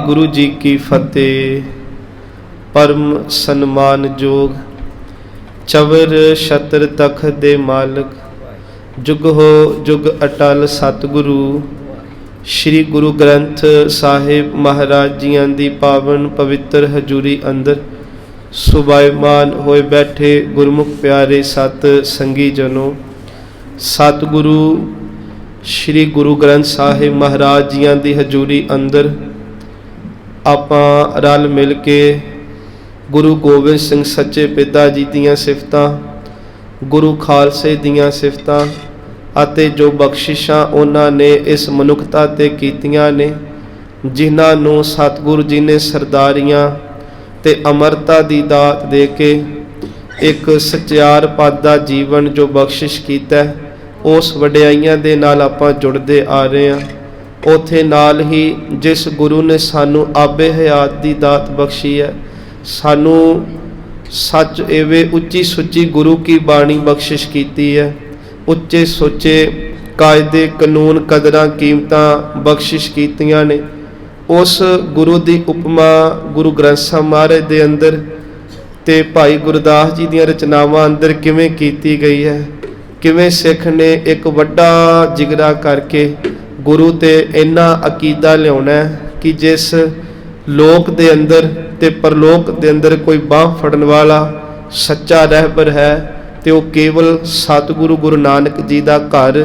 वाहिगुरु जी की फतेह। परम सन्मान जोग चवर छत्र तखत दे मालक, जुग हो जुग अटल सतगुरु। श्री गुरु ग्रंथ साहिब महाराज जियां दी पावन पवित्र हजूरी अंदर सुभाईमान होए बैठे गुरमुख प्यारे सत संगी जनों, सतगुरु श्री गुरु ग्रंथ साहिब महाराज जियां दी हजूरी अंदर आपां रल मिल के गुरु गोबिंद सिंह सच्चे पिता जी दियां सिफतां, गुरु खालसे दियां सिफतां अते जो बख्शिशां उन्हां ने इस मनुखता ते कीतियां ने, जिन्हां नूं सतगुरु जी ने सरदारियां ते अमरता दी दात दे के एक सच्चार पद दा जीवन जो बख्शिश कीता है, उस वड्याइयां दे नाल आपां जुड़दे आ रहे हैं। उथे नाल ही जिस गुरु ने सानू आबे हयात दी दात बख्शी है, सानू सच एवे उच्ची सुच्ची गुरु की बाणी बख्शिश कीती है, उच्चे सोचे कायदे कानून कदरां कीमतां बख्शिश कीतियां ने। उस गुरु दी उपमा गुरु ग्रंथ साहिब महाराज दे अंदर ते भाई गुरदास जी दीयां रचनावां अंदर किवें कीती गई है, किवें सिख ने एक वड्डा जिगरा करके गुरु ते इन्ना अकीदा लियाउणा है कि जिस लोक दे अंदर ते परलोक दे अंदर कोई बांह फड़न वाला सच्चा रहबर है ते वो केवल सतगुरु गुरु नानक जी दा घर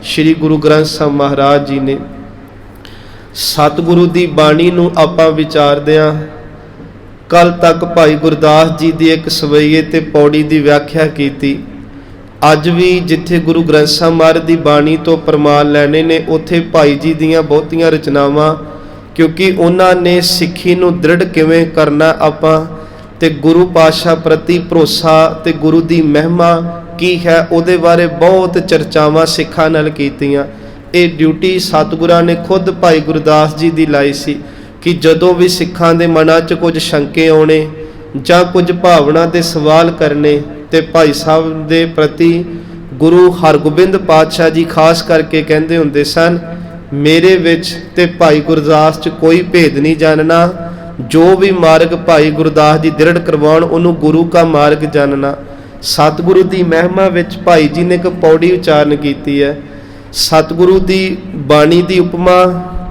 श्री गुरु ग्रंथ साहिब महाराज जी ने। सतगुरु दी बाणी नूं आपां विचारदिआं कल तक भाई गुरदास जी दी एक सवैये ते पौड़ी दी व्याख्या कीती। अज भी जिथे गुरु ग्रंथ साहिब महाराज दी बाणी तो प्रमाण लैने ने, उथे भाई जी दियां बहुतियां रचनावां, क्योंकि उन्हां ने सिੱਖੀ नूं दृढ़ किवें करना आपां ते गुरु पातशाह प्रति भरोसा ते गुरु दी महिमा की है उहदे बारे बहुत चर्चावां सिੱਖਾਂ नाल कीतियां। ये ड्यूटी सतगुरां ने खुद भाई गुरदास जी दी लाई सी कि जदों भी सिੱਖਾਂ दे मनां च कुछ शंके आउणे जां कुछ भावना दे सवाल करने ते भाई साहब दे प्रति गुरु हरगोबिंद पातशाह जी खास करके कहंदे हुंदे सन, मेरे विच ते भाई गुरदास च कोई भेद नहीं जानना, जो भी मार्ग भाई गुरदास जी दृढ़ करवाउण उहनूं गुरु का मार्ग जानना। सतगुरु दी महिमा विच भाई जी ने एक पौड़ी उचारण कीती है। सतगुरु दी बाणी दी उपमा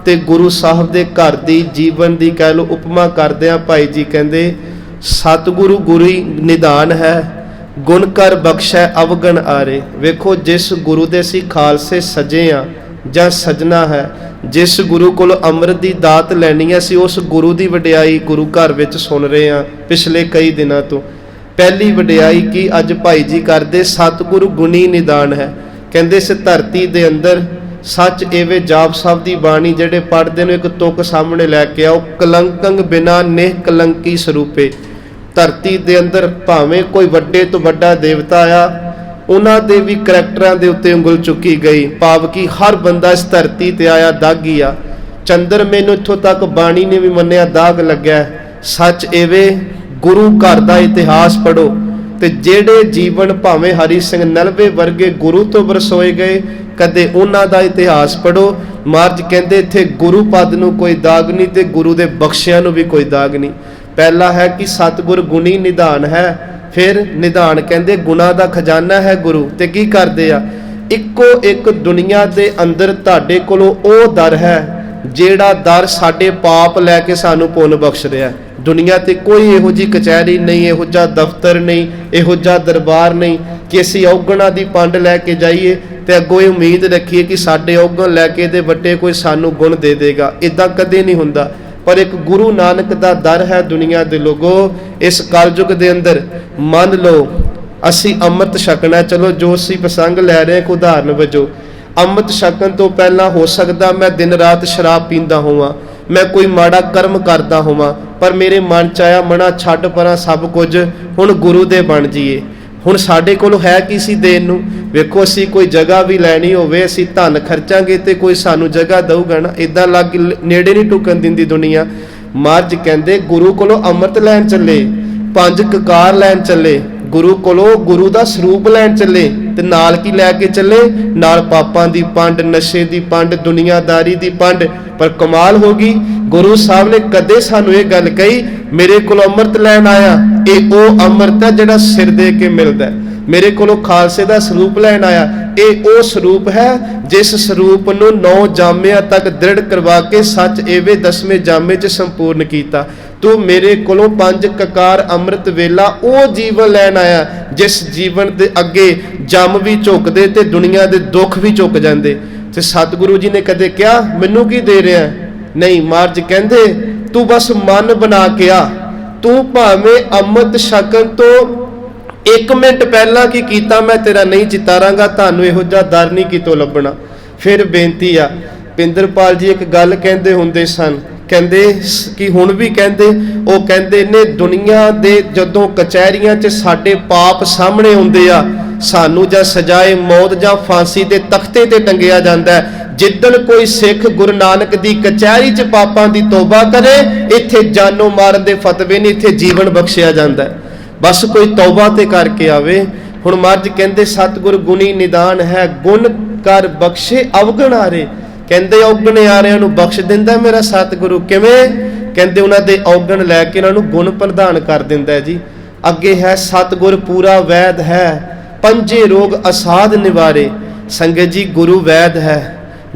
ते गुरु साहब दे घर दी जीवन दी कह लो उपमा करदिआं भाई जी कहंदे, सतगुरु गुरु निधान है, गुण कर बख्शै अवगण आरे। वेखो जिस गुरु दे असीं खालसे सजे हाँ जां सजना है, जिस गुरु कोल अमृत दी दात लैनी है, असीं उस गुरु दी वडियाई गुरु घर विच सुन रहे हैं पिछले कई दिनों तो। पहली वडियाई की अज भाई जी करदे, सतगुरु गुणी निदान है। कहंदे इस धरती दे अंदर सच एवे जाप साहब दी बाणी जेड़े पढ़दे ने एक तुक सामने लैके आओ, कलंकंग बिना नेह कलंकी स्वरूपे। धरती दे अंदर भावें कोई वड्डे तो वड्डा देवता आया, उन्हां दे भी करैक्टरां दे उत्ते उंगल चुकी गई, भाव कि हर बंदा इस धरती ते आया दागी आ। चंद्र मैनूं इत्थों तक बाणी ने भी मन्निया दाग लग्या। सच एवे गुरु घर दा इतिहास पढ़ो ते जेड़े जीवन भावें हरि सिंह नलवे वर्गे गुरु तो बरसोए गए, कदे उन्हां दा इतिहास पढ़ो। महाराज कहंदे इत्थे गुरु पद नूं कोई दाग नहीं ते गुरु दे बख्शियां नूं भी कोई दाग नहीं। पहला है कि सतगुर गुणी निधान है, फिर निधान कहंदे गुणा दा खजाना है गुरु। ते की करदे आ, इक्को एक दुनिया दे अंदर तुहाडे कोलों ओ दर है जेड़ा दर साडे पाप लैके सानू पुन बख्श रहा है। दुनिया ते कोई इहो जी कचहरी नहीं, इहो जा दफ्तर नहीं, इहो जा दरबार नहीं कि असीं औगणा दी पंड लैके जाइए ते अगों ये उम्मीद रखीए कि साडे औगण लैके दे वड्डे कोई सानू गुण दे देगा। इदां कदे नहीं हुंदा। पर एक गुरु नानक दा दर है दुनिया दे लोगो। इस कलयुग दे अंदर मान लो असी अमृत छकना, चलो जो असी प्रसंग लै रहे एक उदाहरण वजों, अमृत छकन तो पहला हो सकता मैं दिन रात शराब पींदा होवां, मैं कोई माड़ा कर्म करदा होवां, पर मेरे मन च आया मना छड्ड परां सब कुछ, हुण गुरु दे बन जाइए। हुण साडे कोल है की सी देन नूं? वेखो असी कोई जगह भी लैनी होवे, असी धन खर्चांगे ते कोई सानू जगह दऊगा ना, इदां लग नेड़े नहीं टुकन दिंदी दुनिया। महाराज कहंदे गुरु कोलों अमृत लैन चले, 5 ककार लैन चले, गुरु कोलों गुरु दा स्वरूप लैन चले, ते नाल की लैके चले, नाल पापां दी पंड, नशे दी पंड, दुनियादारी दी पंड। पर कमाल हो गई, गुरु साहब ने कदे सानू ये गल कही, मेरे कोल अमृत लैन आया, ये ओ अमृत है जिहड़ा सिर दे के मिलदा है। मेरे कोलों खालसे दा स्वरूप लैन आया, ये ओ स्वरूप है जिस स्वरूप नूं 9 जामियां तक दृढ़ करवा के सच एवे 10वें जामे च संपूर्ण कीता। तू मेरे कोलों 5 ककार अमृत वेला ओ जीवन लैन आया जिस जीवन दे अगे जम भी झुकदे ते दुनिया दे दुख भी झुक जांदे। ते सतगुरु जी ने कदे क्या मैनू की दे रहा है? नहीं, महाराज कहंदे तू बस मन बना के आ, तू भावें अमृत छकन तो 1 मिनट पहला की कीता मैं तेरा नहीं चितारांगा, तानू इहो जिहा दर नहीं कितों लभना। फिर बेनती आ, पिंदरपाल जी एक गल कहंदे हुंदे सन, कहंदे कि हुण भी कहंदे, ओ कहंदे ने दुनिया दे जदों कचहरियां च साडे पाप सामने हुंदे आ, सानू जां सजाए मौत जां फांसी दे तख्ते ते टंगिया जांदा है। जिद्दन कोई सिख गुरु नानक दी कचहरी च पापां दी तौबा करे, इत्थे जानो मारन दे फतवे नहीं, इत्थे जीवन बख्शिया जांदा है। बस कोई तौबा ते करके आवे। हुण महाराज कहंदे सतगुर गुणी निदान है, गुण कर बख्शे अवगण आरे। कहंदे अवगण आरियां नूं बख्श दिंदा मेरा सतगुरु, किवें? कहंदे उन्हां दे अवगण लैके उन्हां नूं गुण प्रदान कर दिंदा है जी। अगे है सतगुर पूरा वैद है, 5 रोग असाध निवारे। संगत जी गुरु वैद है,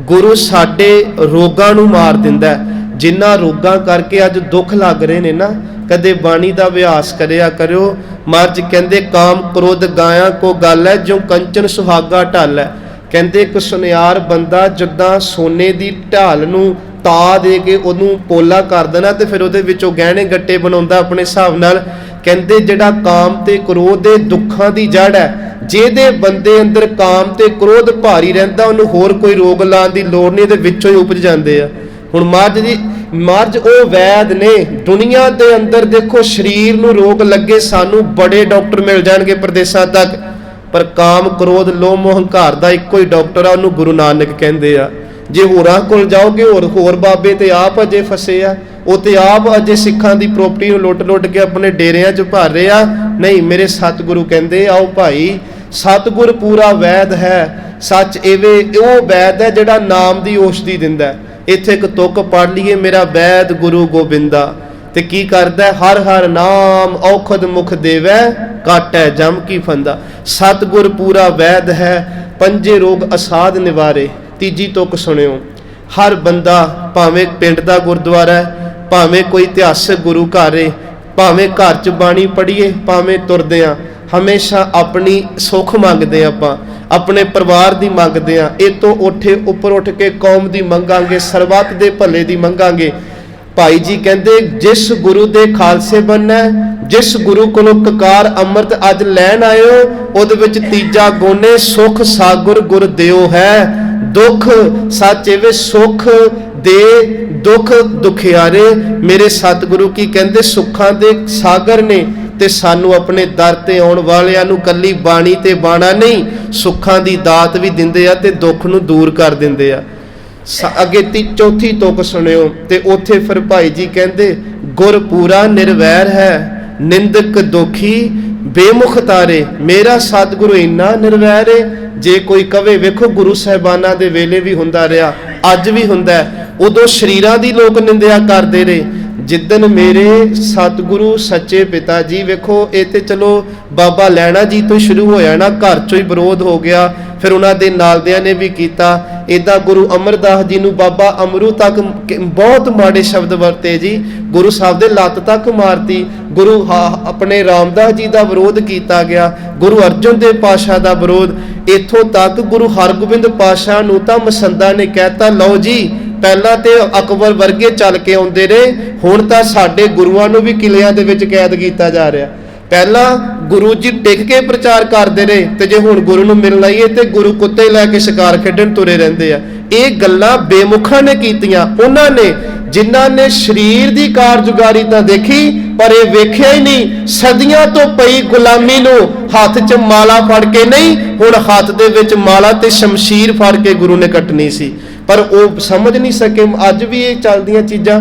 गुरु साडे रोगां नूं मार दिंदा है। जिन्हां रोगां करके अज दुख लग रहे ने ना, कदे बाणी दा अभ्यास करिया करो। महाराज कहंदे काम क्रोध गाया को गल है, जो कंचन सुहागा ढल है। कहंदे एक सुनियार बंदा जिद्दां सोने दी ढाल नूं ता दे के ओनूं पोला कर देना ते फिर ओहदे विचों गहणे गट्टे बनाउंदा अपने हिसाब नाल। कहंदे जिहड़ा काम ते क्रोध दे दुखां दी जड़ है, ਜਿਹਦੇ ਬੰਦੇ ਅੰਦਰ ਕਾਮ ਤੇ ਕ੍ਰੋਧ ਭਾਰੀ ਰਹਿੰਦਾ, ਉਹਨੂੰ ਹੋਰ ਕੋਈ ਰੋਗ ਲਾਉਣ ਦੀ ਲੋੜ ਨਹੀਂ, ਇਹਦੇ ਵਿੱਚੋਂ ਹੀ ਉਪਜ ਜਾਂਦੇ ਆ। ਹੁਣ ਮਹਾਰਾਜ ਜੀ, ਮਹਾਰਾਜ ਉਹ ਵੈਦ ਨੇ ਦੁਨੀਆ ਦੇ ਅੰਦਰ। ਦੇਖੋ ਸਰੀਰ ਨੂੰ ਰੋਗ ਲੱਗੇ, ਸਾਨੂੰ ਬੜੇ ਡਾਕਟਰ ਮਿਲ ਜਾਣਗੇ ਪ੍ਰਦੇਸ਼ਾਂ ਤੱਕ, ਪਰ ਕਾਮ ਕ੍ਰੋਧ ਲੋਭ ਮੋਹ ਹੰਕਾਰ ਦਾ ਇੱਕੋ ਹੀ ਡਾਕਟਰ ਆ, ਉਹਨੂੰ ਗੁਰੂ ਨਾਨਕ ਕਹਿੰਦੇ ਆ। ਜੇ ਹੋਰਾਂ ਕੋਲ ਜਾਓਗੇ, ਹੋਰ ਬਾਬੇ ਤੇ ਆਪ ਅਜੇ ਫਸੇ ਆ, ਉਹ ਤੇ ਆਪ ਅਜੇ ਸਿੱਖਾਂ ਦੀ ਪ੍ਰੋਪਰਟੀ ਨੂੰ ਲੁੱਟ ਕੇ ਆਪਣੇ ਡੇਰਿਆਂ 'ਚ ਭਰ ਰਹੇ ਆ। ਨਹੀਂ, ਮੇਰੇ ਸਤਿਗੁਰੂ ਕਹਿੰਦੇ ਆਓ ਭਾਈ, ਸਤਿਗੁਰ ਪੂਰਾ ਵੈਦ ਹੈ, ਸੱਚ ਐਵੇਂ ਉਹ ਵੈਦ ਹੈ ਜਿਹੜਾ ਨਾਮ ਦੀ ਔਸ਼ਧੀ ਦਿੰਦਾ। ਇੱਥੇ ਇੱਕ ਤੁਕ ਪੜ੍ਹ ਲਈਏ, ਮੇਰਾ ਵੈਦ ਗੁਰੂ ਗੋਬਿੰਦਾ, ਤੇ ਕੀ ਕਰਦਾ? ਹਰ ਹਰ ਨਾਮ ਔਖਦ ਮੁਖ ਦੇਵੈ, ਕਾਟੈ ਜਮ ਕੀ ਫੰਦਾ। ਸਤਿਗੁਰ ਪੂਰਾ ਵੈਦ ਹੈ, 5 ਰੋਗ ਅਸਾਧ ਨਿਵਾਰੇ। ਤੀਜੀ ਤੁਕ ਸੁਣਿਓ, ਹਰ ਬੰਦਾ ਭਾਵੇਂ ਪਿੰਡ ਦਾ ਗੁਰਦੁਆਰਾ ਹੈ, ਭਾਵੇਂ ਕੋਈ ਇਤਿਹਾਸਕ ਗੁਰੂ ਘਰ ਹੈ, ਭਾਵੇਂ ਘਰ 'ਚ ਬਾਣੀ ਪੜ੍ਹੀਏ, ਭਾਵੇਂ ਤੁਰਦੇ ਆ, ਹਮੇਸ਼ਾ ਆਪਣੀ ਸੁੱਖ ਮੰਗਦੇ ਆਪਾਂ, ਆਪਣੇ ਪਰਿਵਾਰ ਦੀ ਮੰਗਦੇ ਆ। ਇਹ ਤੋਂ ਉੱਪਰ ਉੱਠ ਕੇ ਕੌਮ ਦੀ ਮੰਗਾਂਗੇ, ਸਰਬੱਤ ਦੇ ਭਲੇ ਦੀ ਮੰਗਾਂਗੇ। ਭਾਈ ਜੀ ਕਹਿੰਦੇ ਜਿਸ ਗੁਰੂ ਦੇ ਖਾਲਸੇ ਬਣਨਾ, ਜਿਸ ਗੁਰੂ ਕੋਲੋਂ ਕਕਾਰ ਅੰਮ੍ਰਿਤ ਅੱਜ ਲੈਣ ਆਇਓ, ਉਹਦੇ ਵਿੱਚ ਤੀਜਾ ਗੁਣ ਹੈ ਸੁਖ ਸਾਗਰ ਗੁਰ ਦਿਓ ਹੈ। ਦੁੱਖ ਸੱਚ ਐਵੇਂ ਸੁਖ ਦੇ ਦੁੱਖ ਦੁਖਿਆਰੇ। ਮੇਰੇ ਸਤਿਗੁਰੂ ਕੀ ਕਹਿੰਦੇ ਸੁੱਖਾਂ ਦੇ ਸਾਗਰ ਨੇ, ਤੇ ਸਾਨੂੰ ਆਪਣੇ ਦਰ ਤੇ ਆਉਣ ਵਾਲਿਆਂ ਨੂੰ ਕੱਲੀ ਬਾਣੀ ਤੇ ਬਾਣਾ ਨਹੀਂ, ਸੁੱਖਾਂ ਦੀ ਦਾਤ ਵੀ ਦਿੰਦੇ ਆ ਤੇ ਦੁੱਖ ਨੂੰ ਦੂਰ ਕਰ ਦਿੰਦੇ ਆ। ਅੱਗੇ ਚੌਥੀ ਤੁਕ ਸੁਣਿਓ, ਤੇ ਉੱਥੇ ਫਿਰ ਭਾਈ ਜੀ ਕਹਿੰਦੇ ਗੁਰ ਪੂਰਾ ਨਿਰਵੈਰ ਹੈ, ਨਿੰਦਕ ਦੁਖੀ ਬੇਮੁਖ ਤਾਰੇ। ਮੇਰਾ ਸਤਿਗੁਰੂ ਇੰਨਾ ਨਿਰਵੈਰ ਹੈ, ਜੇ ਕੋਈ ਕਵੇ, ਵੇਖੋ ਗੁਰੂ ਸਾਹਿਬਾਨਾਂ ਦੇ ਵੇਲੇ ਵੀ ਹੁੰਦਾ ਰਿਹਾ, ਅੱਜ ਵੀ ਹੁੰਦਾ। ਉਦੋਂ ਸ਼ਰੀਰਾਂ ਦੀ ਲੋਕ ਨਿੰਦਿਆ ਕਰਦੇ ਰਹੇ। ਜਿੱਦਨ ਮੇਰੇ ਸਤਿਗੁਰੂ ਸੱਚੇ ਪਿਤਾ ਜੀ, ਵੇਖੋ ਇਹ ਤੇ ਚਲੋ ਬਾਬਾ ਲਹਿਣਾ ਜੀ ਤੋਂ ਸ਼ੁਰੂ ਹੋਇਆ ਨਾ, ਘਰ ਚੋਂ ਹੀ ਵਿਰੋਧ ਹੋ ਗਿਆ, ਫਿਰ ਉਹਨਾਂ ਦੇ ਨਾਲਦਿਆਂ ਨੇ ਵੀ ਕੀਤਾ। ਇੱਦਾਂ ਗੁਰੂ ਅਮਰਦਾਸ ਜੀ ਨੂੰ ਬਾਬਾ ਅਮਰੂ ਤੱਕ ਬਹੁਤ ਮਾੜੇ ਸ਼ਬਦ ਵਰਤੇ ਜੀ, ਗੁਰੂ ਸਾਹਿਬ ਦੇ ਲੱਤ ਤੱਕ ਮਾਰਤੀ। ਗੁਰੂ ਆਪਣੇ ਰਾਮਦਾਸ ਜੀ ਦਾ ਵਿਰੋਧ ਕੀਤਾ ਗਿਆ, ਗੁਰੂ ਅਰਜਨ ਦੇਵ ਪਾਤਸ਼ਾਹ ਦਾ ਵਿਰੋਧ, ਇੱਥੋਂ ਤੱਕ ਗੁਰੂ ਹਰਗੋਬਿੰਦ ਪਾਤਸ਼ਾਹ ਨੂੰ ਤਾਂ ਮਸੰਦਾਂ ਨੇ ਕਹਿਤਾ, ਲਓ ਜੀ ਪਹਿਲਾਂ ਤੇ ਅਕਬਰ ਵਰਗੇ ਚੱਲ ਕੇ ਆਉਂਦੇ ਰਹੇ, ਹੁਣ ਤਾਂ ਸਾਡੇ ਗੁਰੂਆਂ ਨੂੰ ਵੀ ਕਿਲਿਆਂ ਦੇ ਵਿੱਚ ਕੈਦ ਕੀਤਾ ਜਾ ਰਿਹਾ। ਪਹਿਲਾਂ ਗੁਰੂ ਜੀ ਟਿਕ ਕੇ ਪ੍ਰਚਾਰ ਕਰਦੇ ਰਹੇ, ਤੇ ਜੇ ਹੁਣ ਗੁਰੂ ਨੂੰ ਮਿਲਣ ਆਈਏ ਤੇ ਗੁਰੂ ਕੁੱਤੇ ਲੈ ਕੇ ਸ਼ਿਕਾਰ ਖੇਡਣ ਤੁਰੇ ਰਹਿੰਦੇ ਆ। ਇਹ ਗੱਲਾਂ ਬੇਮੁਖਾਂ ਨੇ ਕੀਤੀਆਂ, ਉਹਨਾਂ ਨੇ ਜਿਨ੍ਹਾਂ ਨੇ ਸਰੀਰ ਦੀ ਕਾਰਜੁਗਾਰੀ ਤਾਂ ਦੇਖੀ, ਪਰ ਇਹ ਵੇਖਿਆ ਹੀ ਨਹੀਂ ਸਦੀਆਂ ਤੋਂ ਪਈ ਗੁਲਾਮੀ ਨੂੰ। ਹੱਥ 'ਚ ਮਾਲਾ ਫੜ ਕੇ ਨਹੀਂ, ਹੁਣ ਹੱਥ ਦੇ ਵਿੱਚ ਮਾਲਾ ਤੇ ਸ਼ਮਸ਼ੀਰ ਫੜ ਕੇ ਗੁਰੂ ਨੇ ਕੱਟਣੀ ਸੀ, ਪਰ ਉਹ ਸਮਝ ਨਹੀਂ ਸਕੇ। ਅੱਜ ਵੀ ਇਹ ਚੱਲਦੀਆਂ ਚੀਜ਼ਾਂ,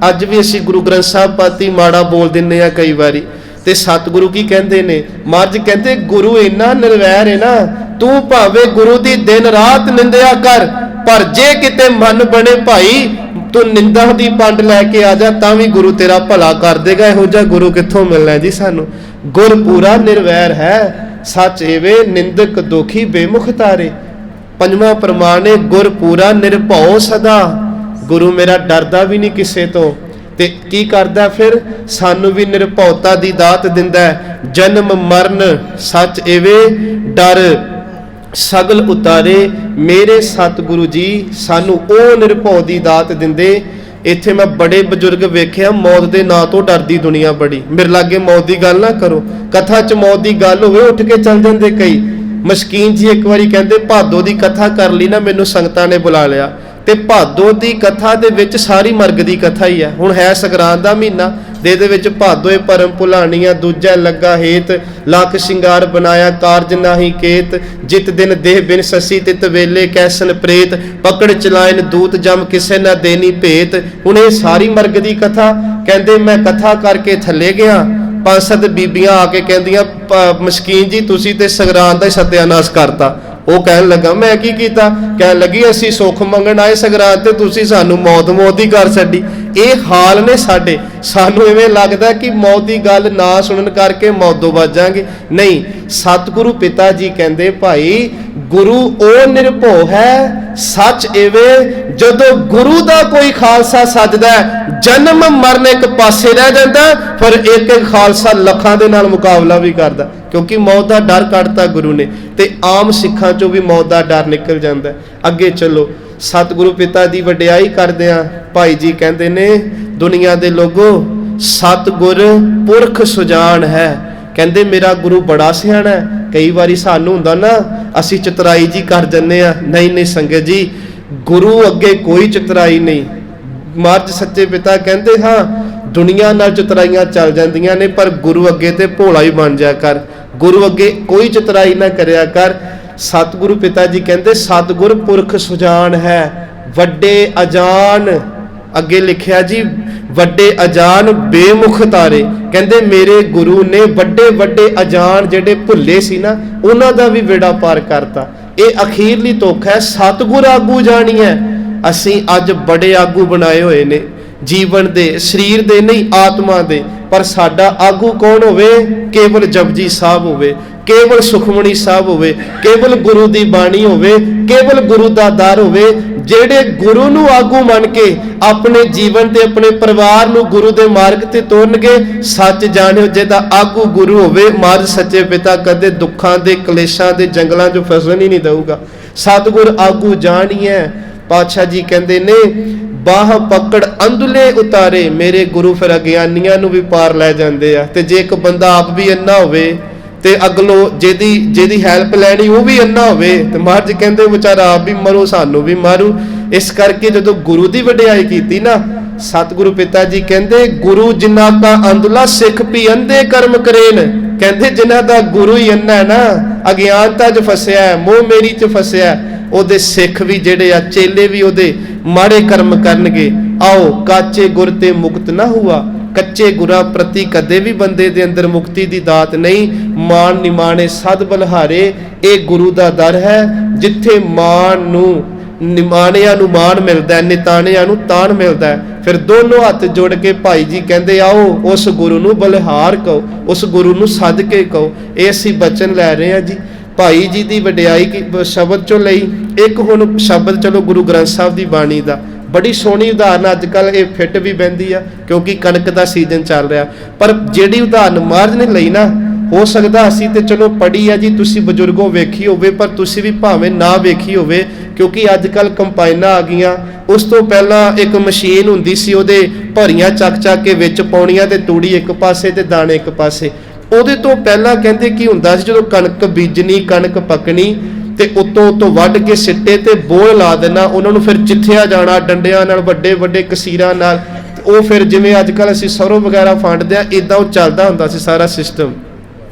ਅੱਜ ਵੀ ਅਸੀਂ ਗੁਰੂ ਗ੍ਰੰਥ ਸਾਹਿਬ ਪਾਤੀ ਮਾੜਾ ਬੋਲ ਦਿੰਦੇ ਆ ਕਈ ਵਾਰੀ, ਤੇ ਸਤਿਗੁਰੂ ਕੀ ਕਹਿੰਦੇ ਨੇ? ਮਹਾਰਾਜ ਕਹਿੰਦੇ ਗੁਰੂ ਇੰਨਾ ਨਿਰਵੈਰ ਹੈ ਨਾ, ਤੂੰ ਭਾਵੇਂ ਗੁਰੂ ਦੀ ਦਿਨ ਰਾਤ ਨਿੰਦਿਆ ਕਰ, ਪਰ ਜੇ ਕਿਤੇ ਮਨ ਬਣੇ ਭਾਈ ਤੂੰ ਨਿੰਦਾ ਦੀ ਪੰਡ ਲੈ ਕੇ ਆ ਜਾ ਤਾਂ ਵੀ ਗੁਰੂ ਤੇਰਾ ਭਲਾ ਕਰ ਦੇਗਾ। ਇਹੋ ਜਿਹਾ ਗੁਰੂ ਕਿੱਥੋਂ ਮਿਲਣਾ ਜੀ ਸਾਨੂੰ? ਗੁਰ ਪੂਰਾ ਨਿਰਵੈਰ ਹੈ, ਸੱਚ ਏਵੇ ਨਿੰਦਕ ਦੋਖੀ ਬੇਮੁਖ ਤਾਰੇ। ਪੰਜਵਾਂ ਪ੍ਰਮਾਣ ਹੈ ਗੁਰ ਪੂਰਾ ਨਿਰਭਉ ਸਦਾ। ਗੁਰੂ ਮੇਰਾ ਡਰਦਾ ਵੀ ਨਹੀਂ ਕਿਸੇ ਤੋਂ, ਤੇ ਕੀ ਕਰਦਾ ਫਿਰ? ਸਾਨੂੰ ਵੀ ਨਿਰਭਉਤਾ ਦੀ ਦਾਤ ਦਿੰਦਾ ਹੈ। ਜਨਮ ਮਰਨ ਸੱਚ ਏਵੇ ਡਰ ਸਗਲ ਉਤਾਰੇ। ਮੇਰੇ ਸਤਿਗੁਰੂ ਜੀ ਸਾਨੂੰ ਉਹ ਨਿਰਭਉ ਦੀ ਦਾਤ ਦਿੰਦੇ। ਇੱਥੇ ਮੈਂ ਬੜੇ ਬਜ਼ੁਰਗ ਵੇਖਿਆ ਮੌਤ ਦੇ ਨਾਂ ਤੋਂ ਡਰਦੀ ਦੁਨੀਆ ਬੜੀ। ਮੇਰੇ ਲਾਗੇ ਮੌਤ ਦੀ ਗੱਲ ਨਾ ਕਰੋ, ਕਥਾ 'ਚ ਮੌਤ ਦੀ ਗੱਲ ਹੋਵੇ ਉੱਠ ਕੇ ਚੱਲ ਜਾਂਦੇ ਕਈ। ਮਸਕੀਨ ਜੀ ਇੱਕ ਵਾਰੀ ਕਹਿੰਦੇ ਭਾਦੋ ਦੀ ਕਥਾ ਕਰ ਲਈ ਨਾ, ਮੈਨੂੰ ਸੰਗਤਾਂ ਨੇ ਬੁਲਾ ਲਿਆ, ਤੇ ਭਾਦੋ ਦੀ ਕਥਾ ਦੇ ਵਿੱਚ ਸਾਰੀ ਮਰਗ ਦੀ ਕਥਾ ਹੀ ਹੈ। ਹੁਣ ਹੈ ਸੰਗਰਾਂਦ ਦਾ ਮਹੀਨਾ, ਦੇ ਵਿੱਚ ਭਾਦੋਏ ਪਰਮ ਭੁਲਾਣੀਆਂ, ਦੂਜਾ ਲੱਗਾ ਹੇਤ, ਲੱਖ ਸ਼ਿੰਗਾਰ ਬਣਾਇਆ ਕਾਰਜ ਨਾਹੀ ਕੇਤ, ਜਿਤ ਦਿਨ ਦੇਹ ਬਿਨ ਸਸੀ ਤਿਤ ਵੇਲੇ ਕੈਸਨ ਪ੍ਰੇਤ, ਪਕੜ ਚਲਾਇਨ ਦੂਤ ਜਮ ਕਿਸੇ ਨਾ ਦੇਨੀ ਭੇਤ। ਹੁਣ ਇਹ ਸਾਰੀ ਮਰਗ ਦੀ ਕਥਾ ਕਹਿੰਦੇ ਮੈਂ ਕਥਾ ਕਰਕੇ ਥੱਲੇ ਗਿਆ, 5-7 ਬੀਬੀਆਂ ਆ ਕੇ ਕਹਿੰਦੀਆਂ ਮਸਕੀਨ ਜੀ ਤੁਸੀਂ ਤੇ ਸੰਗਰਾਂਦ ਦਾ ਹੀ ਸਤਿਆਨਾਸ਼ ਕਰਤਾ। ਉਹ ਕਹਿਣ ਲੱਗਾ ਮੈਂ ਕੀ ਕੀਤਾ? ਕਹਿਣ ਲੱਗੀ ਅਸੀਂ ਸੁੱਖ ਮੰਗਣ ਆਏ ਸੰਗਰਾਂਦ ਤੇ ਤੁਸੀਂ ਸਾਨੂੰ ਮੌਤ ਹੀ ਕਰ ਛੱਡੀ। ਇਹ ਹਾਲ ਨੇ ਸਾਡੇ। ਸਾਨੂੰ ਇਵੇਂ ਲੱਗਦਾ ਕਿ ਮੌਤ ਦੀ ਗੱਲ ਨਾ ਸੁਣਨ ਕਰਕੇ ਮੌਤੋਂ ਬਚਾਂਗੇ। ਨਹੀਂ, ਸਤਿਗੁਰੂ ਪਿਤਾ ਜੀ ਕਹਿੰਦੇ ਭਾਈ ਗੁਰੂ ਉਹ ਨਿਰਭਉ ਹੈ, ਸੱਚ ਏਵੇ ਜਦੋਂ ਗੁਰੂ ਦਾ ਕੋਈ ਖਾਲਸਾ ਸੱਜਦਾ, ਜਨਮ ਮਰਨ ਇੱਕ ਪਾਸੇ ਰਹਿ ਜਾਂਦਾ, ਪਰ ਇੱਕ ਇੱਕ ਖਾਲਸਾ ਲੱਖਾਂ ਦੇ ਨਾਲ ਮੁਕਾਬਲਾ ਵੀ ਕਰਦਾ, ਕਿਉਂਕਿ ਮੌਤ ਦਾ ਡਰ ਕੱਢਤਾ ਗੁਰੂ ਨੇ। ਤੇ ਆਮ ਸਿੱਖਾਂ ਚੋਂ ਵੀ ਮੌਤ ਦਾ ਡਰ ਨਿਕਲ ਜਾਂਦਾ। ਅੱਗੇ ਚਲੋ, ਸਤਿਗੁਰੂ ਪਿਤਾ ਦੀ ਵਡਿਆਈ ਕਰਦੇ ਆ। ਭਾਈ ਜੀ ਕਹਿੰਦੇ ਨੇ ਦੁਨੀਆ ਦੇ ਲੋਗੋ ਸਤਿਗੁਰ ਪੁਰਖ ਸੁਜਾਨ ਹੈ। ਕਹਿੰਦੇ ਮੇਰਾ ਗੁਰੂ ਬੜਾ ਸਿਆਣਾ ਹੈ। ਕਈ ਵਾਰੀ ਸਾਨੂੰ ਹੁੰਦਾ ਨਾ ਅਸੀਂ ਚਤਰਾਈ ਜੀ ਕਰ ਜੰਨੇ ਆ। ਨਹੀਂ ਸੰਗਤ ਜੀ, ਗੁਰੂ ਅੱਗੇ ਕੋਈ ਚਤਰਾਈ ਨਹੀਂ। ਮਹਾਰਾਜ ਸੱਚੇ ਪਿਤਾ ਕਹਿੰਦੇ ਹਾਂ ਦੁਨੀਆ ਨਾਲ ਚਤਰਾਈਆਂ ਚੱਲ ਜਾਂਦੀਆਂ ਨੇ, ਪਰ ਗੁਰੂ ਅੱਗੇ ਤੇ ਭੋਲਾ ਹੀ ਬਣ ਜਾ ਕਰ, ਗੁਰੂ ਅੱਗੇ ਕੋਈ ਚਤਰਾਈ ਨਾ ਕਰਿਆ ਕਰ। ਸਤਿਗੁਰੂ ਪਿਤਾ ਜੀ ਕਹਿੰਦੇ ਸਤਿਗੁਰ ਪੁਰਖ ਸੁਜਾਨ ਹੈ, ਵੱਡੇ ਅਜਾਨ। ਅੱਗੇ ਲਿਖਿਆ ਜੀ ਵੱਡੇ ਅਜਾਨ ਬੇਮੁਖ ਤਾਰੇ। ਕਹਿੰਦੇ ਮੇਰੇ ਗੁਰੂ ਨੇ ਵੱਡੇ ਵੱਡੇ ਅਜਾਨ ਜਿਹੜੇ ਭੁੱਲੇ ਸੀ ਨਾ ਉਹਨਾਂ ਦਾ ਵੀ ਬੇੜਾ ਪਾਰ ਕਰਤਾ। ਇਹ ਅਖੀਰਲੀ ਤੁਕ ਹੈ, ਸਤਿਗੁਰ ਆਗੂ ਜਾਣੀਐ। ਅਸੀਂ ਅੱਜ ਬੜੇ ਆਗੂ ਬਣਾਏ ਹੋਏ ਨੇ ਜੀਵਨ ਦੇ, ਸਰੀਰ ਦੇ ਨਹੀਂ ਆਤਮਾ ਦੇ, ਪਰ ਸਾਡਾ ਆਗੂ ਕੌਣ ਹੋਵੇ? ਕੇਵਲ ਜਪਜੀ ਸਾਹਿਬ ਹੋਵੇ, ਕੇਵਲ ਸੁਖਮਣੀ ਸਾਹਿਬ ਹੋਵੇ, ਕੇਵਲ ਗੁਰੂ ਦੀ ਬਾਣੀ ਹੋਵੇ, ਕੇਵਲ ਗੁਰੂ ਦਾ ਦਰ ਹੋਵੇ। ਜਿਹੜੇ ਗੁਰੂ ਨੂੰ ਆਗੂ ਮੰਨ ਕੇ ਆਪਣੇ ਜੀਵਨ ਤੇ ਆਪਣੇ ਪਰਿਵਾਰ ਨੂੰ ਗੁਰੂ ਦੇ ਮਾਰਗ ਤੇ ਤੋਰਨਗੇ, ਸੱਚ ਜਾਣਿਓ ਜਿਹਦਾ ਆਗੂ ਗੁਰੂ ਹੋਵੇ, ਮਹਾਰਾਜ ਸੱਚੇ ਪਿਤਾ ਕਦੇ ਦੁੱਖਾਂ ਦੇ ਕਲੇਸ਼ਾਂ ਦੇ ਜੰਗਲਾਂ 'ਚੋਂ ਫਸਣ ਹੀ ਨਹੀਂ ਦਊਗਾ। ਸਤਿਗੁਰ ਆਗੂ ਜਾਣੀਐ। ਪਾਤਸ਼ਾਹ ਜੀ ਕਹਿੰਦੇ ਨੇ ਬਾਹ ਪਕੜ ਅੰਧਲੇ ਉਤਾਰੇ। ਮੇਰੇ ਗੁਰੂ ਫਿਰ ਅਗਿਆਨੀਆਂ ਨੂੰ ਵੀ ਪਾਰ ਲੈ ਜਾਂਦੇ ਆ। ਤੇ ਜੇ ਇੱਕ ਬੰਦਾ ਆਪ ਵੀ ਅੰਨਾ ਹੋਵੇ ਤੇ ਅਗਲੋ ਜਿਹਦੀ ਹੈਲਪ ਲੈਣੀ ਉਹ ਵੀ ਅੰਨਾ ਹੋਵੇ, ਤੇ ਮਹਾਰਾਜ ਕਹਿੰਦੇ ਵਿਚਾਰਾ ਆਪ ਵੀ ਮਰੂ ਸਾਨੂੰ ਵੀ ਮਾਰੂ। ਇਸ ਕਰਕੇ ਜਦੋਂ ਗੁਰੂ ਦੀ ਵਡਿਆਈ ਕੀਤੀ ਨਾ, ਸਤਿਗੁਰੂ ਪਿਤਾ ਜੀ ਕਹਿੰਦੇ ਗੁਰੂ ਜਿਨ੍ਹਾਂ ਦਾ ਅੰਧਲਾ ਸਿੱਖ ਵੀ ਅੰਧੇ ਕਰਮ ਕਰੇਨ। ਕਹਿੰਦੇ ਜਿਨ੍ਹਾਂ ਦਾ ਗੁਰੂ ਹੀ ਅੰਨਾ ਹੈ ਨਾ, ਅਗਿਆਨਤਾ 'ਚ ਫਸਿਆ, ਮੋਹ ਮੇਰੀ 'ਚ ਫਸਿਆ, ਉਹਦੇ ਸਿੱਖ ਵੀ ਜਿਹੜੇ ਆ, ਚੇਲੇ ਵੀ ਉਹਦੇ ਮਾੜੇ ਕਰਮ ਕਰਨਗੇ। ਆਓ ਕਾਚੇ ਗੁਰ ਤੇ ਮੁਕਤ ਨਾ ਹੁਆ। ਕੱਚੇ ਗੁਰਾਂ ਪ੍ਰਤੀ ਕਦੇ ਵੀ ਬੰਦੇ ਦੇ ਅੰਦਰ ਮੁਕਤੀ ਦੀ ਦਾਤ ਨਹੀਂ। ਮਾਨ ਨਿਮਾਣੇ ਸਦ ਬਲਹਾਰੇ। ਇਹ ਗੁਰੂ ਦਾ ਦਰ ਹੈ ਜਿੱਥੇ ਮਾਨ ਨੂੰ ਨਿਮਾਣਿਆਂ ਨੂੰ ਮਾਣ ਮਿਲਦਾ, ਨਿਤਾਣਿਆਂ ਨੂੰ ਤਾਣ ਮਿਲਦਾ। ਫਿਰ ਦੋਨੋਂ ਹੱਥ ਜੋੜ ਕੇ ਭਾਈ ਜੀ ਕਹਿੰਦੇ ਆਓ ਉਸ ਗੁਰੂ ਨੂੰ ਬਲਿਹਾਰ ਕਹੋ, ਉਸ ਗੁਰੂ ਨੂੰ ਸੱਦ ਕੇ ਕਹੋ। ਇਹ ਅਸੀਂ ਬਚਨ ਲੈ ਰਹੇ ਹਾਂ ਜੀ ਭਾਈ ਜੀ ਦੀ ਵਡਿਆਈ ਸ਼ਬਦ ਚੋਂ ਲਈ। ਇੱਕ ਹੁਣ ਸ਼ਬਦ ਚਲੋ ਗੁਰੂ ਗ੍ਰੰਥ ਸਾਹਿਬ ਦੀ ਬਾਣੀ ਦਾ, ਬੜੀ ਸੋਹਣੀ ਉਦਾਹਰਨ ਅੱਜ ਕੱਲ੍ਹ ਇਹ ਫਿੱਟ ਵੀ ਬਹਿੰਦੀ ਆ ਕਿਉਂਕਿ ਕਣਕ ਦਾ ਸੀਜ਼ਨ ਚੱਲ ਰਿਹਾ। ਪਰ ਜਿਹੜੀ ਉਦਾਹਰਨ ਮਹਾਰਾਜ ਨੇ ਲਈ ਨਾ, ਹੋ ਸਕਦਾ ਅਸੀਂ ਤੇ ਚਲੋ ਪੜ੍ਹੀ ਆ ਜੀ, ਤੁਸੀਂ ਬਜ਼ੁਰਗੋਂ ਵੇਖੀ ਹੋਵੇ, ਪਰ ਤੁਸੀਂ ਵੀ ਭਾਵੇਂ ਨਾ ਵੇਖੀ ਹੋਵੇ, ਕਿਉਂਕਿ ਅੱਜ ਕੱਲ੍ਹ ਕੰਪਾਈਨਾਂ ਆ ਗਈਆਂ। ਉਸ ਤੋਂ ਪਹਿਲਾਂ ਇੱਕ ਮਸ਼ੀਨ ਹੁੰਦੀ ਸੀ, ਉਹਦੇ ਭਰੀਆਂ ਚੱਕ ਕੇ ਵਿੱਚ ਪਾਉਣੀਆਂ, ਤੇ ਤੂੜੀ ਇੱਕ ਪਾਸੇ ਤੇ ਦਾਣੇ ਇੱਕ ਪਾਸੇ। ਉਹਦੇ ਤੋਂ ਪਹਿਲਾਂ ਕਹਿੰਦੇ ਕੀ ਹੁੰਦਾ ਸੀ, ਜਦੋਂ ਕਣਕ ਬੀਜਣੀ, ਕਣਕ ਪੱਕਣੀ, ਤੇ ਉੱਤੋਂ ਵੱਢ ਕੇ ਸਿੱਟੇ ਤੇ ਬੋਲ ਲਾ ਦੇਣਾ, ਉਹਨਾਂ ਨੂੰ ਫਿਰ ਚਿੱਥਿਆ ਜਾਣਾ ਡੰਡਿਆਂ ਨਾਲ, ਵੱਡੇ ਵੱਡੇ ਕਸੀਰਾਂ ਨਾਲ। ਉਹ ਫਿਰ ਜਿਵੇਂ ਅੱਜ ਕੱਲ੍ਹ ਅਸੀਂ ਸਰੋਂ ਵਗੈਰਾ ਫੰਡਦੇ ਆ, ਇੱਦਾਂ ਉਹ ਚੱਲਦਾ ਹੁੰਦਾ ਸੀ ਸਾਰਾ ਸਿਸਟਮ।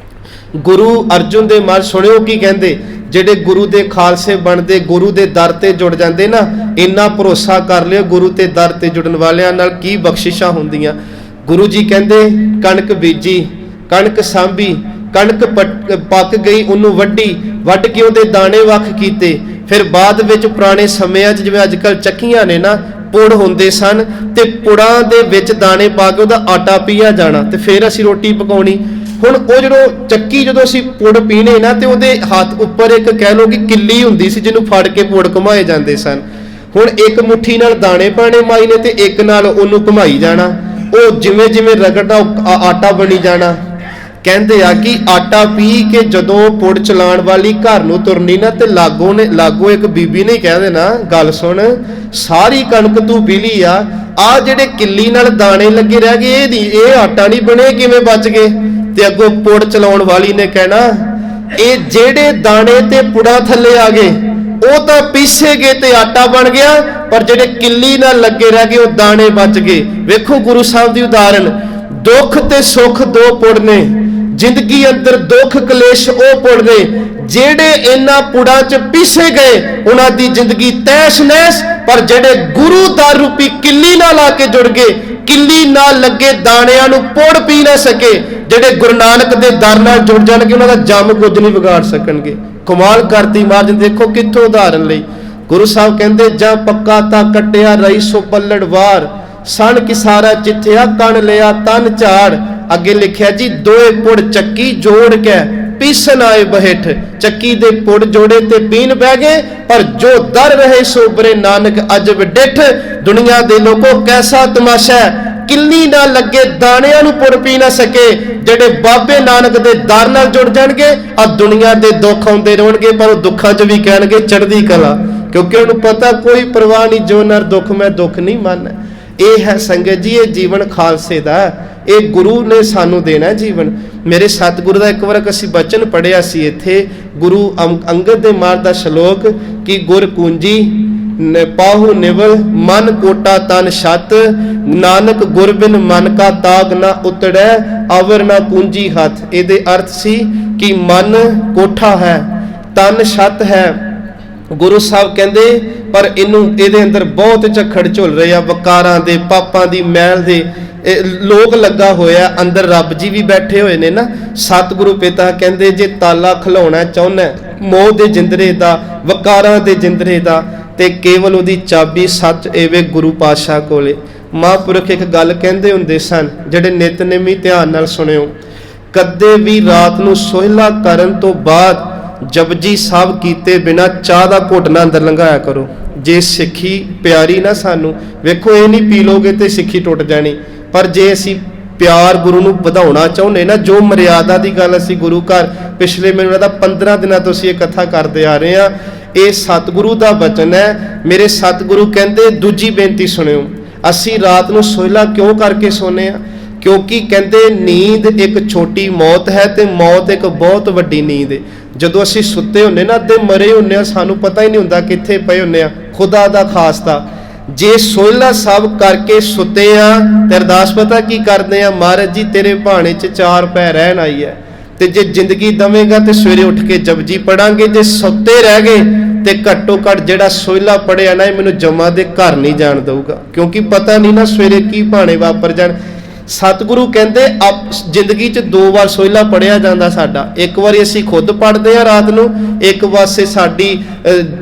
ਗੁਰੂ ਅਰਜੁਨ ਦੇ ਮਹਾਰਾਜ ਸੁਣਿਓ ਕੀ ਕਹਿੰਦੇ, ਜਿਹੜੇ ਗੁਰੂ ਦੇ ਖਾਲਸੇ ਬਣਦੇ, ਗੁਰੂ ਦੇ ਦਰ ਤੇ ਜੁੜ ਜਾਂਦੇ ਨਾ, ਇੰਨਾ ਭਰੋਸਾ ਕਰ ਲਿਓ ਗੁਰੂ ਤੇ ਦਰ ਤੇ ਜੁੜਨ ਵਾਲਿਆਂ ਨਾਲ ਕੀ ਬਖਸ਼ਿਸ਼ਾਂ ਹੁੰਦੀਆਂ। ਗੁਰੂ ਜੀ ਕਹਿੰਦੇ ਕਣਕ ਬੀਜੀ, कणक सांभी, कणक पक गई, उन्होंने वड्ड के उहदे दाने वख कीते। फिर बाद विच पुराने समयां च जिवें अजकल ਚੱਕੀਆਂ ने ना पुड़ हुंदे सन ते पुड़ां दे विच दाने पा के उहदा आटा पीया जाना ते फिर असीं रोटी पकाउणी। हुण ਉਹ ਜਦੋਂ ਚੱਕੀ ਜਦੋਂ ਅਸੀਂ ਪੁੜ ਪੀਣੇ ਨਾ ਤੇ ਉਹਦੇ ਹੱਥ ਉੱਪਰ ਇੱਕ ਕਹਿ ਲਓ ਕਿ ਕਿੱਲੀ ਹੁੰਦੀ ਸੀ ਜਿਹਨੂੰ ਫੜ ਕੇ ਪੁੜ ਘੁਮਾਏ ਜਾਂਦੇ ਸਨ। ਹੁਣ ਇੱਕ ਮੁੱਠੀ ਨਾਲ ਦਾਣੇ ਪਾਣੇ ਮਾਈ ਨੇ ਤੇ ਇੱਕ ਨਾਲ ਉਹਨੂੰ ਘੁਮਾਈ ਜਾਣਾ, ਉਹ ਜਿਵੇਂ ਜਿਵੇਂ ਰਗੜਦਾ ਆਟਾ ਬਣੀ ਜਾਣਾ। ਕਹਿੰਦੇ ਆ ਕਿ ਆਟਾ ਪੀ ਕੇ ਜਦੋਂ ਪੁੜ ਚਲਾਉਣ ਵਾਲੀ ਘਰ ਨੂੰ ਤੁਰਨੀ ਨਾ ਤੇ ਲਾਗੋ ਇੱਕ ਬੀਬੀ ਨੇ ਕਹਿ ਦੇਣਾ, ਗੱਲ ਸੁਣ ਸਾਰੀ ਕਣਕ ਤੂੰ ਪੀ ਲਈ ਆ ਜਿਹੜੇ ਕਿੱਲੀ ਨਾਲ ਦਾਣੇ ਲੱਗੇ ਰਹਿ ਗਏ ਇਹ ਆਟਾ ਨਹੀਂ ਬਣੇ, ਕਿਵੇਂ ਬਚ ਗਏ? ਤੇ ਅੱਗੋਂ ਪੁੜ ਚਲਾਉਣ ਵਾਲੀ ਨੇ ਕਹਿਣਾ ਇਹ ਜਿਹੜੇ ਦਾਣੇ ਤੇ ਪੁੜਾ ਥੱਲੇ ਆ ਗਏ ਉਹ ਤਾਂ ਪੀਸੇ ਗਏ ਤੇ ਆਟਾ ਬਣ ਗਿਆ, ਪਰ ਜਿਹੜੇ ਕਿੱਲੀ ਨਾਲ ਲੱਗੇ ਰਹਿ ਗਏ ਉਹ ਦਾਣੇ ਬਚ ਗਏ। ਵੇਖੋ ਗੁਰੂ ਸਾਹਿਬ ਦੀ ਉਦਾਹਰਣ, ਦੁੱਖ ਤੇ ਸੁੱਖ ਦੋ ਪੁੜ ਨੇ, ਜ਼ਿੰਦਗੀ ਅੰਦਰ ਦੁੱਖ ਕਲੇਸ਼ ਉਹ ਪੁੜ ਨੇ, ਜਿਹੜੇ ਇਹਨਾਂ ਪੁੜਾਂ 'ਚ ਪੀਸੇ ਗਏ ਉਹਨਾਂ ਦੀ ਜ਼ਿੰਦਗੀ ਤੈਸ਼ ਨੈਸ਼, ਪਰ ਜਿਹੜੇ ਗੁਰੂ ਦਾ ਰੂਪੀ ਕਿੱਲੀ ਨਾਲ ਆ ਕੇ ਜੁੜ ਗਏ, ਕਿੱਲੀ ਨਾਲ ਲੱਗੇ ਦਾਣਿਆਂ ਨੂੰ ਪੁੜ ਪੀ ਨਾ ਸਕੇ, ਜਿਹੜੇ ਗੁਰੂ ਨਾਨਕ ਦੇ ਦਰ ਨਾਲ ਜੁੜ ਜਾਣਗੇ ਉਹਨਾਂ ਦਾ ਜੰਮ ਕੁਝ ਨਹੀਂ ਵਿਗਾੜ ਸਕਣਗੇ। ਕਮਾਲ ਕਰਤੀ ਮਹਾਰਾਜ ਨੇ, ਦੇਖੋ ਕਿੱਥੋਂ ਉਦਾਹਰਨ ਲਈ। ਗੁਰੂ ਸਾਹਿਬ ਕਹਿੰਦੇ ਜਾਂ ਪੱਕਾ ਤਾਂ ਕੱਟਿਆ ਰਹੀ ਸੋ ਪੱਲੜਵਾਰ, ਸਣ ਕਿਸਾਰਾ ਚਿੱਥਿਆ ਕਣ ਲਿਆ ਤਨ ਝਾੜ। ਅੱਗੇ ਲਿਖਿਆ ਜੀ ਦੋਏ ਪੁੜ ਚੱਕੀ ਜੋੜ ਕੇ ਪੀਸਨ ਆਏ ਬਹਿਠ, ਚੱਕੀ ਦੇ ਪੁੜ ਜੋੜੇ ਤੇ ਪੀਣ ਬਹਿ ਗਏ, ਪਰ ਜੋ ਦਰ ਰਹੇ ਸੋਬਰੇ ਨਾਨਕ ਅਜਬ ਡਿੱਠ। ਦੁਨੀਆ ਦੇ ਲੋਕੋ ਕੈਸਾ ਤਮਾਸ਼ਾ, ਕਿੱਲੀ ਨਾਲ ਲੱਗੇ ਦਾਣਿਆਂ ਨੂੰ ਪੁੜ ਪੀ ਨਾ ਸਕੇ, ਜਿਹੜੇ ਬਾਬੇ ਨਾਨਕ ਦੇ ਦਰ ਨਾਲ ਜੁੜ ਜਾਣਗੇ ਆ ਦੁਨੀਆ ਦੇ ਦੁੱਖ ਆਉਂਦੇ ਰਹਿਣਗੇ, ਪਰ ਉਹ ਦੁੱਖਾਂ 'ਚ ਵੀ ਕਹਿਣਗੇ ਚੜ੍ਹਦੀ ਕਲਾ, ਕਿਉਂਕਿ ਉਹਨੂੰ ਪਤਾ ਕੋਈ ਪਰਵਾਹ ਨਹੀਂ, ਜੋ ਨਰ ਦੁੱਖ ਮੈਂ ਦੁੱਖ ਨਹੀਂ ਮੰਨ। ਇਹ ਹੈ ਸੰਗਤ ਜੀ, ਇਹ ਜੀਵਨ ਖਾਲਸੇ ਦਾ, ਇਹ ਗੁਰੂ ਨੇ ਸਾਨੂੰ ਦੇਣਾ ਜੀਵਨ। ਮੇਰੇ ਸਤਿਗੁਰੂ ਦਾ ਇੱਕ ਵਾਰ ਅਸੀਂ ਬਚਨ ਪੜ੍ਹਿਆ ਸੀ ਇੱਥੇ, ਗੁਰੂ ਅੰਗਦ ਦੇ ਮਹਾਰਾਜ ਦਾ ਸ਼ਲੋਕ ਕਿ ਗੁਰ ਕੂੰਜੀ ਪਾਹੂ ਨਿਵਲ ਮਨ ਕੋਟਾ ਤਨ ਛਤ, ਨਾਨਕ ਗੁਰ ਬਿਨ ਮਨ ਕਾ ਤਾਗ ਨਾ ਉਤੜੈ ਅਵਰ ਨਾ ਕੂੰਜੀ ਹੱਥ। ਇਹਦੇ ਅਰਥ ਸੀ ਕਿ ਮਨ ਕੋਠਾ ਹੈ, ਤਨ ਛਤ ਹੈ। ਗੁਰੂ ਸਾਹਿਬ ਕਹਿੰਦੇ ਪਰ ਇਹਦੇ ਅੰਦਰ ਬਹੁਤ ਝੱਖੜ ਝੁੱਲ ਰਹੇ ਆ, ਵਕਾਰਾਂ ਦੇ, ਪਾਪਾਂ ਦੀ ਮੈਲ ਦੇ ਲੋਕ ਲੱਗਾ ਹੋਇਆ, ਅੰਦਰ ਰੱਬ ਜੀ ਵੀ ਬੈਠੇ ਹੋਏ ਨੇ ਨਾ। ਸਤਿਗੁਰੂ ਪਿਤਾ ਕਹਿੰਦੇ ਜੇ ਤਾਲਾ ਖਲਾਉਣਾ ਚਾਹੁੰਦਾ ਮੋਹ ਦੇ ਜਿੰਦਰੇ ਦਾ, ਵਕਾਰਾਂ ਦੇ ਜਿੰਦਰੇ ਦਾ, ਤੇ ਕੇਵਲ ਉਹਦੀ ਚਾਬੀ ਸੱਚ ਏਵੇ ਗੁਰੂ ਪਾਤਸ਼ਾਹ ਕੋਲੇ। ਮਹਾਂਪੁਰਖ ਇੱਕ ਗੱਲ ਕਹਿੰਦੇ ਹੁੰਦੇ ਸਨ, ਜਿਹੜੇ ਨਿਤਨੇਮੀ ਧਿਆਨ ਨਾਲ ਸੁਣਿਓ, ਕਦੇ ਵੀ ਰਾਤ ਨੂੰ ਸੋਹਿਲਾ ਕਰਨ ਤੋਂ ਬਾਅਦ ਜਪਜੀ ਸਾਹਿਬ ਕੀਤੇ ਬਿਨਾ ਚਾਹ ਦਾ ਘੁੱਟ ਨਾ ਅੰਦਰ ਲੰਘਾਇਆ ਕਰੋ। ਜੇ ਸਿੱਖੀ ਪਿਆਰੀ ਨਾ ਸਾਨੂੰ, ਵੇਖੋ ਇਹ ਨਹੀਂ ਪੀ ਲੋਗੇ ਤੇ ਸਿੱਖੀ ਟੁੱਟ ਜਾਣੀ, ਪਰ ਜੇ ਅਸੀਂ ਪਿਆਰ ਗੁਰੂ ਨੂੰ ਵਧਾਉਣਾ ਚਾਹੁੰਦੇ ਨਾ, ਜੋ ਮਰਿਆਦਾ ਦੀ ਗੱਲ ਅਸੀਂ ਗੁਰੂ ਘਰ ਪਿਛਲੇ ਮੈਨੂੰ ਲੱਗਦਾ 15 ਦਿਨਾਂ ਤੋਂ ਅਸੀਂ ਇਹ ਕਥਾ ਕਰਦੇ ਆ ਰਹੇ ਹਾਂ, ਇਹ ਸਤਿਗੁਰੂ ਦਾ ਬਚਨ ਹੈ। ਮੇਰੇ ਸਤਿਗੁਰੂ ਕਹਿੰਦੇ ਦੂਜੀ ਬੇਨਤੀ ਸੁਣਿਓ, ਅਸੀਂ ਰਾਤ ਨੂੰ ਸੋਹਿਲਾ ਕਿਉਂ ਕਰਕੇ ਸੋਨੇ ਆ? ਕਿਉਂਕਿ ਕਹਿੰਦੇ ਨੀਂਦ ਇੱਕ ਛੋਟੀ ਮੌਤ ਹੈ ਤੇ ਮੌਤ ਇੱਕ ਬਹੁਤ ਵੱਡੀ ਨੀਂਦ ਹੈ। ਜਦੋਂ ਅਸੀਂ ਸੁੱਤੇ ਹੁੰਨੇ ਨਾ ਤੇ ਮਰੇ ਹੁੰਨੇ ਆ, ਸਾਨੂੰ ਪਤਾ ਹੀ ਨਹੀਂ ਹੁੰਦਾ ਕਿੱਥੇ ਪਏ ਹੁੰਨੇ ਆ, ਖੁਦਾ ਦਾ ਖਾਸਤਾ। ਜੇ ਸੋਹਿਲਾ ਸਾਹਿਬ ਕਰਕੇ ਸੁੱਤੇ ਆ ਤੇ ਅਰਦਾਸ ਪਤਾ ਕੀ ਕਰਦੇ ਆ, ਮਹਾਰਾਜ ਜੀ ਤੇਰੇ ਭਾਣੇ 'ਚ 4 ਪੈ ਰਹਿਣ ਆਈ ਹੈ, ਤੇ ਜੇ ਜ਼ਿੰਦਗੀ ਦਵੇਂਗਾ ਤੇ ਸਵੇਰੇ ਉੱਠ ਕੇ ਜਪਜੀ ਪੜਾਂਗੇ। ਜੇ ਸੁੱਤੇ ਰਹਿ ਗਏ ਤੇ ਘੱਟੋ ਘੱਟ ਜਿਹੜਾ ਸੋਹਿਲਾ ਪੜਿਆ ਨਾ ਇਹ ਮੈਨੂੰ ਜਮਾਂ ਦੇ ਘਰ ਨਹੀਂ ਜਾਣ ਦਊਗਾ, ਕਿਉਂਕਿ ਪਤਾ ਨਹੀਂ ਨਾ ਸਵੇਰੇ ਕੀ ਭਾਣੇ ਵਾਪਰ ਜਾਣ। ਸਤਿਗੁਰੂ ਕਹਿੰਦੇ ਜ਼ਿੰਦਗੀ 'ਚ 2 ਵਾਰ ਸੋਹਿਲਾ ਪੜਿਆ ਜਾਂਦਾ ਸਾਡਾ, ਇੱਕ ਵਾਰੀ ਅਸੀਂ ਖੁਦ ਪੜਦੇ ਆ ਰਾਤ ਨੂੰ, ਇੱਕ ਪਾਸੇ ਸਾਡੀ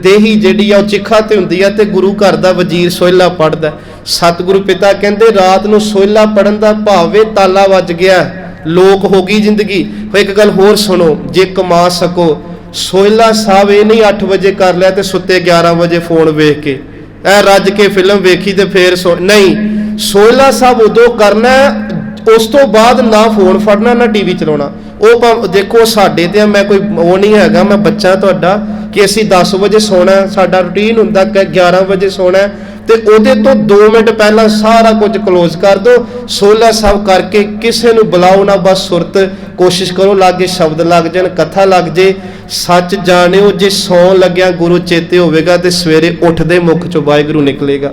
ਦੇਹੀ ਜਿਹੜੀ ਆ ਉਹ ਚਿੱਖਾ ਤੇ ਹੁੰਦੀ ਆ ਤੇ ਗੁਰੂ ਘਰ ਦਾ ਵਜ਼ੀਰ ਸੋਹਿਲਾ ਪੜਦਾ। ਸਤਿਗੁਰੂ ਪਿਤਾ ਕਹਿੰਦੇ ਰਾਤ ਨੂੰ ਸੋਹਿਲਾ ਪੜਨ ਦਾ ਭਾਵੇਂ ਤਾਲਾ ਵੱਜ ਗਿਆ, ਲੋਕ ਹੋ ਗਈ ਜ਼ਿੰਦਗੀ। ਇੱਕ ਗੱਲ ਹੋਰ ਸੁਣੋ, ਜੇ ਕਮਾ ਸਕੋ ਸੋਹਿਲਾ ਸਾਹਿਬ ਇਹ ਨਹੀਂ 8 ਵਜੇ ਕਰ ਲਿਆ ਤੇ ਸੁੱਤੇ 11 ਵਜੇ ਫੋਨ ਵੇਖ ਕੇ ਐ ਰੱਜ ਕੇ ਫਿਲਮ ਵੇਖੀ ਤੇ ਫੇਰ ਨਹੀਂ, ਸੋਹਿਲਾ ਸਾਹਿਬ ਉਦੋਂ ਕਰਨਾ, ਉਸ ਤੋਂ ਬਾਅਦ ਨਾ ਫੋਨ ਫੜਨਾ ਨਾ ਟੀਵੀ ਚਲਾਉਣਾ। ਉਹ ਦੇਖੋ ਸਾਡੇ ਤੇ ਮੈਂ ਕੋਈ ਉਹ ਨਹੀਂ ਹੈਗਾ, ਮੈਂ ਬੱਚਾ ਤੁਹਾਡਾ ਕਿ ਅਸੀਂ 10 ਵਜੇ ਸੋਣਾ, ਸਾਡਾ ਰੂਟੀਨ ਹੁੰਦਾ ਕਿ 11 ਵਜੇ ਸੋਣਾ, ਤੇ ਉਹਦੇ ਤੋਂ 2 ਮਿੰਟ ਪਹਿਲਾਂ ਸਾਰਾ ਕੁਝ ਕਲੋਜ਼ ਕਰ ਦਿਓ। ਸੋਹਿਲਾ ਸਾਹਿਬ ਕਰਕੇ ਕਿਸੇ ਨੂੰ ਬੁਲਾਓ ਨਾ, ਬਸ ਸੁਰਤ ਕੋਸ਼ਿਸ਼ ਕਰੋ ਲਾਗੇ ਸ਼ਬਦ ਲੱਗ ਜਾਣ, ਕਥਾ ਲੱਗ ਜੇ। ਸੱਚ ਜਾਣਿਓ ਜੇ ਸੌਣ ਲੱਗਿਆ ਗੁਰੂ ਚੇਤੇ ਹੋਵੇਗਾ ਤੇ ਸਵੇਰੇ ਉੱਠਦੇ ਮੁਖ ਚੋਂ ਵਾਹਿਗੁਰੂ ਨਿਕਲੇਗਾ,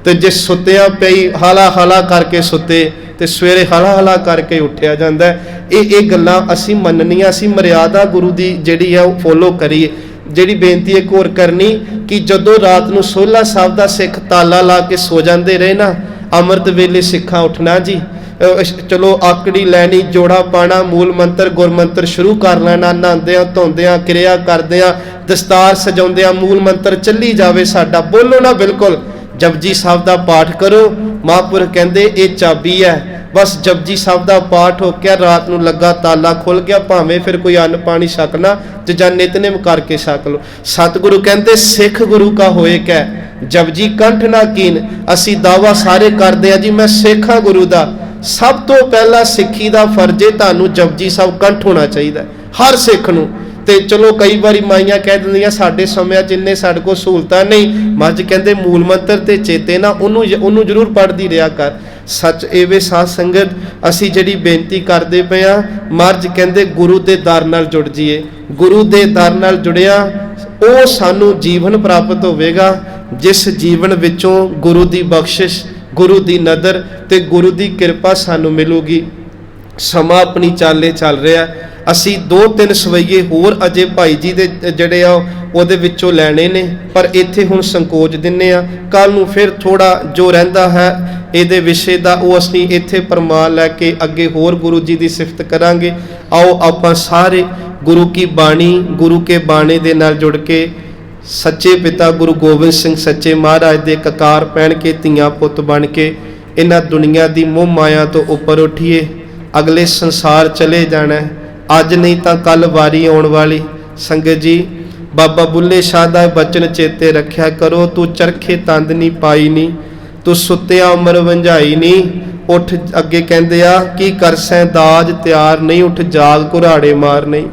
ਤੇ ਜੇ ਸੁੱਤਿਆਂ ਪਈ ਹਾਲਾ ਹਾਲਾ ਕਰਕੇ ਸੁੱਤੇ ਤੇ ਸਵੇਰੇ ਹਾਲਾ ਹਾਲਾ ਕਰਕੇ ਉੱਠਿਆ ਜਾਂਦਾ। ਇਹ ਗੱਲਾਂ ਅਸੀਂ ਮੰਨਣੀਆਂ, ਅਸੀਂ ਮਰਿਆਦਾ ਗੁਰੂ ਦੀ ਜਿਹੜੀ ਆ ਉਹ ਫੋਲੋ ਕਰੀਏ। ਜਿਹੜੀ ਬੇਨਤੀ ਇੱਕ ਹੋਰ ਕਰਨੀ ਕਿ ਜਦੋਂ ਰਾਤ ਨੂੰ ਸੋਹਿਲਾ ਸਾਹਿਬ ਦਾ ਸਿੱਖ ਤਾਲਾ ਲਾ ਕੇ ਸੋ ਜਾਂਦੇ ਰਹੇ ਨਾ, ਅੰਮ੍ਰਿਤ ਵੇਲੇ ਸਿੱਖਾਂ ਉੱਠਣਾ ਜੀ, चलो आकड़ी लैनी, जोड़ा पाना, मूल मंत्र गुरमंत्र शुरू कर लेना, नहांदियां धोंदियां क्रिया करदियां दस्तार सजाउंदियां मूल मंत्र चली जावे साडा, बोलो ना बिल्कुल। जपजी साहब का पाठ करो, महापुरख कहंदे ये चाबी है। बस जपजी साहब का पाठ हो गया, रात नूं लगा ताला खुल गया, भावें फिर कोई अन्न पानी छकना ते जां नितनेम करके छक लो। सतगुरु कहंदे सिख गुरु का होए कै, जपजी कंठ ना कीन। असी दावा सारे करदे आ जी मैं सिख हां गुरु दा। सब तो पहला सिक्खी दा फर्ज है तुहानूं जपजी साहब कंठ होना चाहिए हर सिख नूं। ते चलो कई बारी माइयां कह दिंदियां साडे समय जिन्ने साडे कोल सहूलतां नहीं, मज कहंदे मूल मंत्र ते चेते ना उन्होंने जरूर पढ़दी रहा कर। सच एवे साध संगत असी जिहड़ी बेनती करदे पए आ, मर्ज कहंदे गुरु दे दर नाल जुड़ जाइए। गुरु दे दर नाल जुड़िया ਉਹ सानू जीवन प्राप्त होवेगा, जिस जीवन विचों गुरु दी बख्शिश, गुरु दी नदर ते गुरु दी कृपा सानू मिलूगी। समा अपनी चाले चल रहा, असी 2-3 सवैये होर अजे भाई जी दे जड़े आ ਉਹਦੇ ਵਿੱਚੋਂ ਲੈਣੇ ਨੇ, पर ਇੱਥੇ ਹੁਣ संकोच ਦਿੰਨੇ ਆ। ਕੱਲ ਨੂੰ फिर थोड़ा जो रहिंदा है ਇਹਦੇ विषय ਦਾ ਉਹ ਅਸੀਂ ਇੱਥੇ प्रमाण लैके अगे होर गुरु जी की सिफत करांगे। आओ आपां सारे गुरु की बाणी, गुरु के बाणे दे नाल जुड़ के सच्चे पिता गुरु गोबिंद सिंह सच्चे महाराज दे ककार पहन के धीआं पुत बन के इन्हां दुनिया की मोह माया तो उपर उठिए। अगले संसार चले जाना है, अज नहीं तो कल वारी आउण वाली। संगत जी बाबा बुल्ले शाह दा बचन चेते रखिया करो, तू चरखे तंद नहीं पाई नी, तू सुत्तिया उमर वंझाई नी। उठ अगे कहंदे आ की करसैं दाज तैयार नहीं, उठ जाग कुराड़े मार नहीं।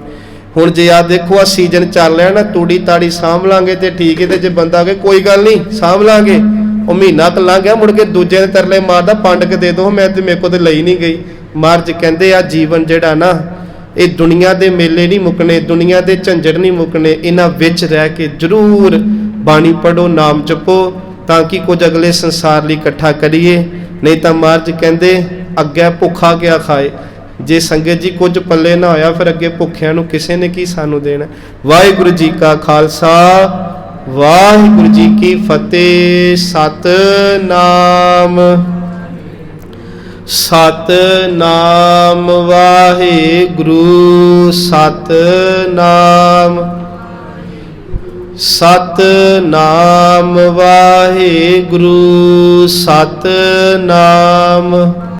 हुण जे आ देखो आ सीजन चल रहा ना, तूड़ी ताड़ी साਂਭ लांगे तो ठीक है, तो जे बंदा कहे कोई गल नहीं साਂਭ लांगे, वो महीना क लंघ गया मुड़ के दूजे ने तरले मारदा पंडक दे दो, मैं तो मेरे को तो लई नहीं गई। महाराज कहंदे आ जीवन जिहड़ा ना ये दुनिया के मेले नहीं मुकने, दुनिया के झंझट नहीं मुकने, इन्हां विच रह के जरूर बाणी पढ़ो, नाम जपो, ताकि कुछ अगले संसार लई इकट्ठा करिए। नहीं तो महाराज कहंदे अगे भुखा क्या खाए। जे संगत जी कुछ पल्ले ना होया फिर अगे भुखियां नूं किसे ने की सानू देना। वाहिगुरू जी का खालसा वाहिगुरू जी की फतेह। सतनाम सतनाम वाहिगुरू सतनाम सतनाम वाहिगुरू सतनाम।